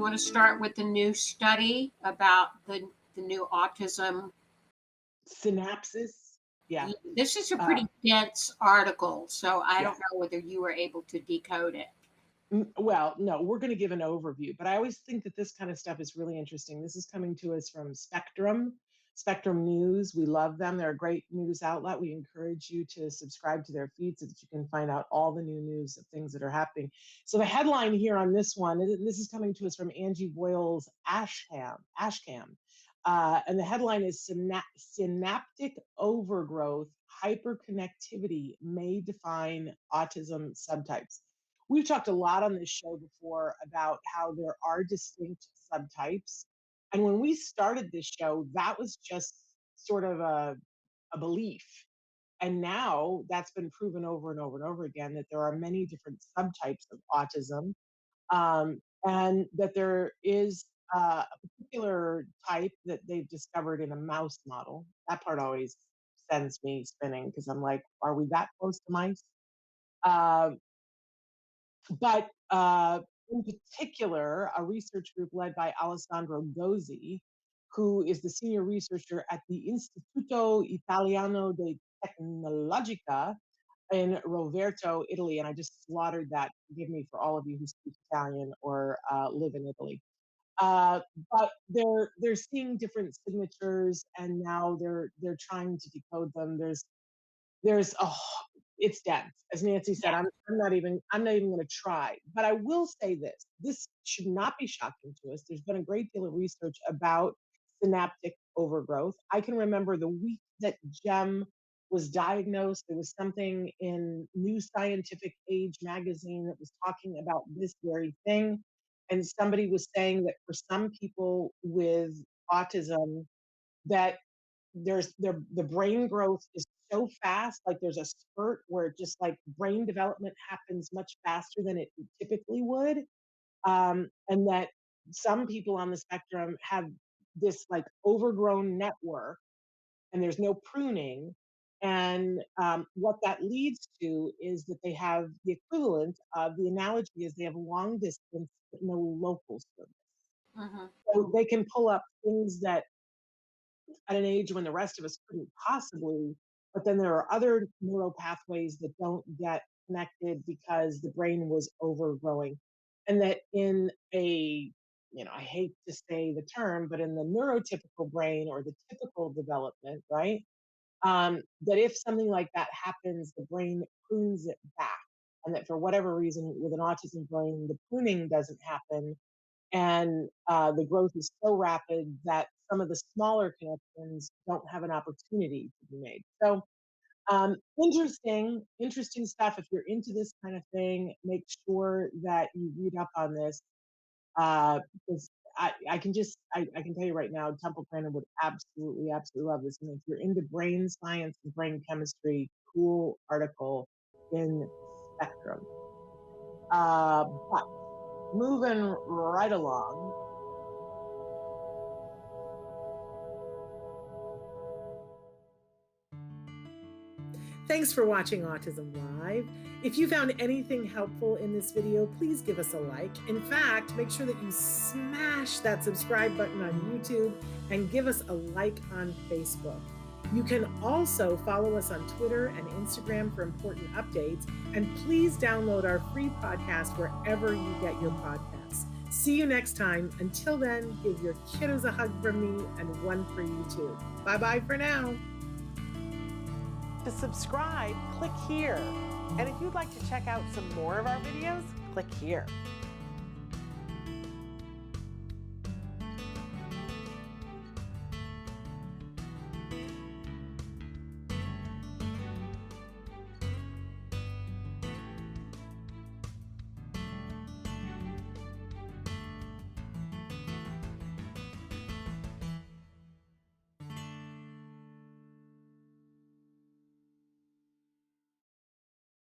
want to start with the new study about the new autism? Synapses. Yeah. This is a Uh, pretty dense article, so I yeah. don't know whether you were able to decode it. Well, no, we're going to give an overview, but I always think that this kind of stuff is really interesting. This is coming to us from Spectrum News. We love them. They're a great news outlet. We encourage you to subscribe to their feed so that you can find out all the new news of things that are happening. So the headline here on this one, and this is coming to us from Angie Boyle's Ashcam. And the headline is Synaptic Overgrowth Hyperconnectivity May Define Autism Subtypes. We've talked a lot on this show before about how there are distinct subtypes. And when we started this show, that was just sort of a belief. And now that's been proven over and over and over again that there are many different subtypes of autism, and that there is a particular type that they've discovered in a mouse model. That part always sends me spinning because I'm like, are we that close to mice? Uh, but in particular, a research group led by Alessandro Gozzi, who is the senior researcher at the Istituto Italiano di Tecnologica in Rovereto, Italy. And I just slaughtered that. Forgive me for all of you who speak Italian or live in Italy. Uh, but they're seeing different signatures, and now they're trying to decode them. There's a it's dense. As Nancy said, I'm not even going to try. But I will say this: this should not be shocking to us. There's been a great deal of research about synaptic overgrowth. I can remember the week that Jem was diagnosed. There was something in New Scientific Age magazine that was talking about this very thing, and somebody was saying that for some people with autism, that the brain growth is so fast, like there's a spurt where it just like brain development happens much faster than it typically would, and that some people on the spectrum have this like overgrown network and there's no pruning. And what that leads to is that they have the equivalent of the analogy is they have long distance but no local service. Hmm. So they can pull up things that at an age when the rest of us couldn't possibly. But then there are other neural pathways that don't get connected because the brain was overgrowing. And that in a, I hate to say the term, but in the neurotypical brain or the typical development, right? That if something like that happens, the brain prunes it back. And that for whatever reason, with an autism brain, the pruning doesn't happen, and the growth is so rapid that some of the smaller connections don't have an opportunity to be made. So interesting stuff. If you're into this kind of thing, make sure that you read up on this, because I can tell you right now, Temple Grandin would absolutely love this. And if you're into brain science and brain chemistry, cool article in Spectrum. But moving right along. Thanks for watching Autism Live. If you found anything helpful in this video, please give us a like. In fact, make sure that you smash that subscribe button on YouTube and give us a like on Facebook. You can also follow us on Twitter and Instagram for important updates. And please download our free podcast wherever you get your podcasts. See you next time. Until then, give your kiddos a hug from me and one for you too. Bye-bye for now. To subscribe, click here. And if you'd like to check out some more of our videos, click here.